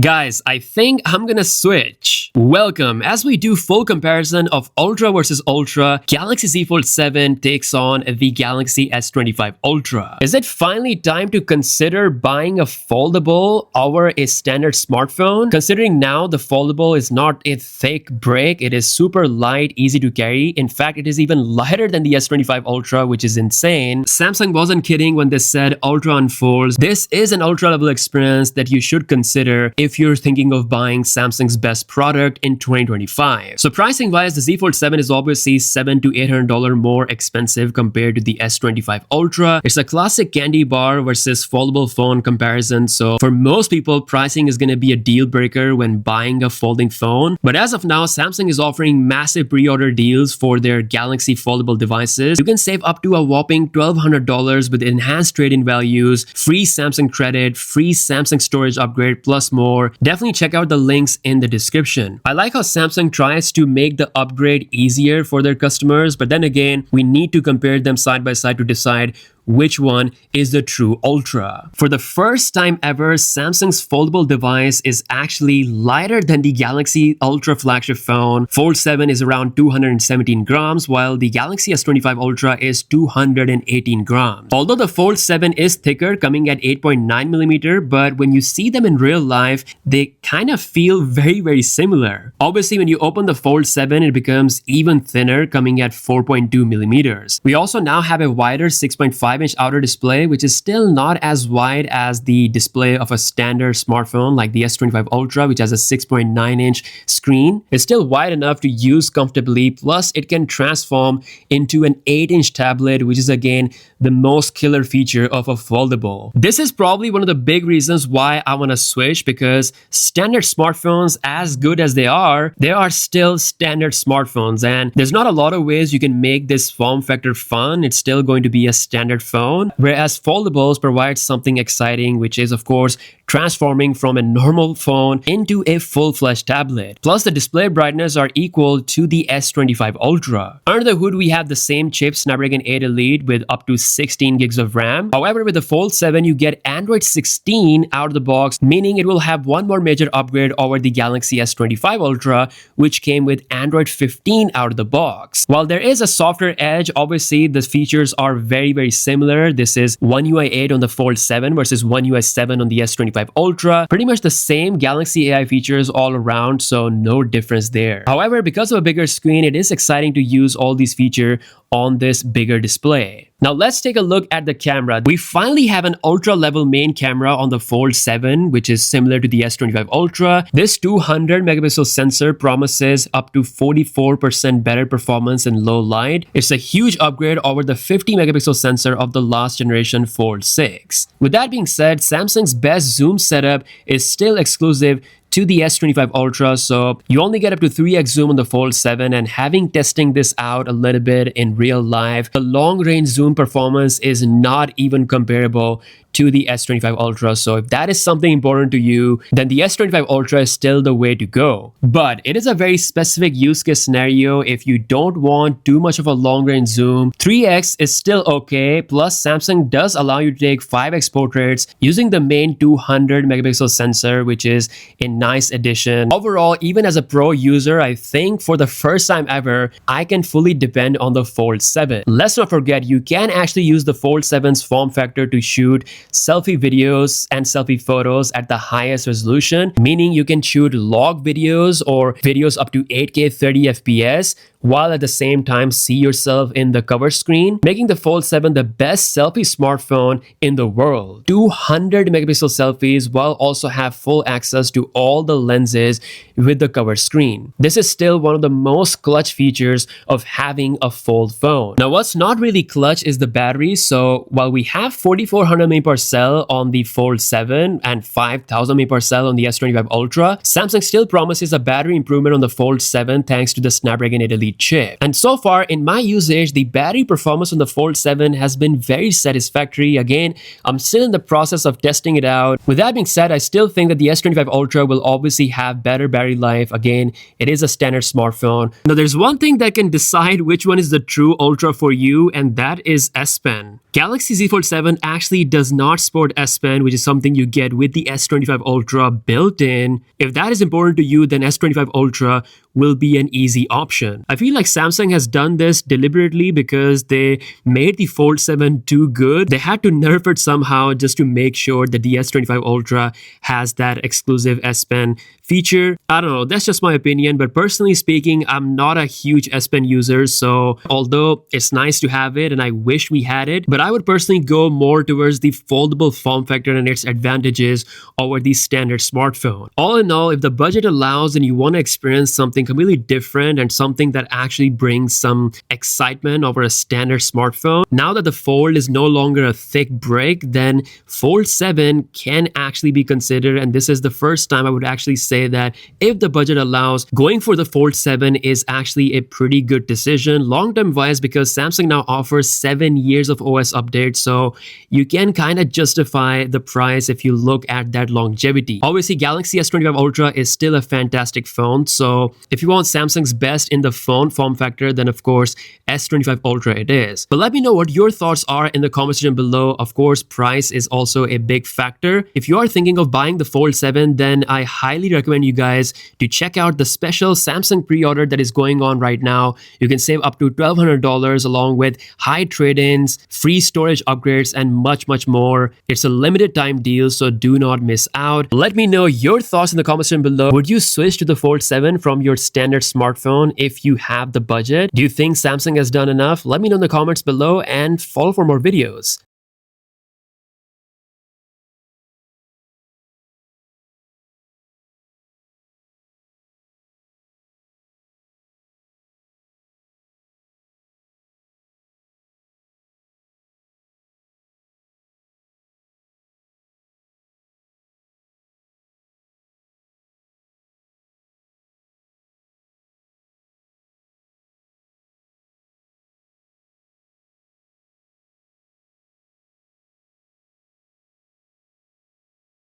Guys, I think I'm gonna switch. Welcome. As we do full comparison of Ultra versus Ultra, Galaxy Z Fold 7 takes on the Galaxy S25 Ultra. Is it finally time to consider buying a foldable over a standard smartphone? Considering now the foldable is not a thick brick, it is super light, easy to carry. In fact, it is even lighter than the S25 Ultra, which is insane. Samsung wasn't kidding when they said Ultra unfolds. This is an Ultra level experience that you should consider if you're thinking of buying Samsung's best product in 2025. So pricing wise, the Z Fold 7 is obviously $700 to $800 more expensive compared to the S25 Ultra. It's a classic candy bar versus foldable phone comparison. So for most people, pricing is going to be a deal breaker when buying a folding phone. But as of now, Samsung is offering massive pre-order deals for their Galaxy foldable devices. You can save up to a whopping $1,200 with enhanced trade-in values, free Samsung credit, free Samsung storage upgrade, plus more. Definitely check out the links in the description. I like how Samsung tries to make the upgrade easier for their customers, but then again, we need to compare them side by side to decide which one is the true Ultra. For the first time ever, Samsung's foldable device is actually lighter than the Galaxy Ultra flagship phone. Fold 7 is around 217 grams, while the Galaxy S25 Ultra is 218 grams. Although the Fold 7 is thicker, coming at 8.9mm, but when you see them in real life, they kind of feel very similar. Obviously, when you open the Fold 7, it becomes even thinner, coming at 4.2mm. We also now have a wider 6.5-inch outer display, which is still not as wide as the display of a standard smartphone like the S25 Ultra, which has a 6.9-inch screen. It's still wide enough to use comfortably, plus it can transform into an 8-inch tablet, which is again the most killer feature of a foldable. This is probably one of the big reasons why I want to switch, because standard smartphones, as good as they are still standard smartphones, and there's not a lot of ways you can make this form factor fun. It's still going to be a standard phone, whereas foldables provide something exciting, which is of course transforming from a normal phone into a full-fledged tablet. Plus, the display brightness are equal to the S25 Ultra. Under the hood, we have the same chip, Snapdragon 8 Elite, with up to 16 gigs of RAM. However, with the Fold 7, you get Android 16 out of the box, meaning it will have one more major upgrade over the Galaxy S25 Ultra, which came with Android 15 out of the box. While there is a software edge, obviously the features are very similar. This is One UI 8 on the Fold 7 versus One UI 7 on the S25 Ultra. Pretty much the same Galaxy AI features all around, so no difference there. However, because of a bigger screen, it is exciting to use all these features on this bigger display. Now let's take a look at the camera. We finally have an ultra level main camera on the Fold 7, which is similar to the S25 Ultra. This 200 megapixel sensor promises up to 44% better performance in low light. It's a huge upgrade over the 50 megapixel sensor of the last generation Fold 6. With that being said, Samsung's best zoom setup is still exclusive to the S25 Ultra, so you only get up to 3x zoom on the Fold 7, and having testing this out a little bit in real life, the long range zoom performance is not even comparable to the S25 Ultra. So if that is something important to you, then the S25 Ultra is still the way to go. But it is a very specific use case scenario. If you don't want too much of a long range zoom, 3x is still okay. Plus, Samsung does allow you to take 5x portraits using the main 200 megapixel sensor, which is a nice addition. Overall, even as a pro user, I think for the first time ever, I can fully depend on the Fold 7. Let's not forget, you can actually use the Fold 7's form factor to shoot selfie videos and selfie photos at the highest resolution, meaning you can shoot log videos or videos up to 8K 30 FPS while at the same time see yourself in the cover screen, making the Fold 7 the best selfie smartphone in the world. 200 megapixel selfies while also have full access to all the lenses with the cover screen. This is still one of the most clutch features of having a fold phone. Now, what's not really clutch is the battery. So while we have 4400 mAh cell on the Fold 7 and 5000 mAh cell on the S25 Ultra, Samsung still promises a battery improvement on the Fold 7 thanks to the Snapdragon 8 Elite chip. And so far in my usage, the battery performance on the Fold 7 has been very satisfactory. Again, I'm still in the process of testing it out. With that being said, I still think that the S25 Ultra will obviously have better battery life. Again, it is a standard smartphone. Now, there's one thing that can decide which one is the true Ultra for you, and that is S Pen. Galaxy Z Fold 7 actually does not not sport S Pen, which is something you get with the S25 Ultra built in, if that is important to you, then S25 Ultra will be an easy option. I feel like Samsung has done this deliberately because they made the Fold 7 too good. They had to nerf it somehow just to make sure that the S25 Ultra has that exclusive S Pen feature. I don't know, that's just my opinion, but personally speaking, I'm not a huge S Pen user, so although it's nice to have it and I wish we had it, but I would personally go more towards the foldable form factor and its advantages over the standard smartphone. All in all, if the budget allows and you want to experience something completely different and something that actually brings some excitement over a standard smartphone, now that the Fold is no longer a thick brick, then Fold 7 can actually be considered, and this is the first time I would actually say that if the budget allows, going for the Fold 7 is actually a pretty good decision long-term wise, because Samsung now offers 7 years of OS updates, so you can kind of justify the price if you look at that longevity. Obviously, Galaxy S25 Ultra is still a fantastic phone, so if you want Samsung's best in the phone form factor, then of course S25 Ultra it is. But let me know what your thoughts are in the comment section below. Of course, price is also a big factor. If you are thinking of buying the Fold 7, then I highly recommend you guys to check out the special Samsung pre-order that is going on right now. You can save up to $1,200 along with high trade-ins, free storage upgrades, and much more. It's a limited time deal, so do not miss out. Let me know your thoughts in the comment section below. Would you switch to the Fold 7 from your standard smartphone if you have the budget? Do you think Samsung has done enough? Let me know in the comments below and follow for more videos.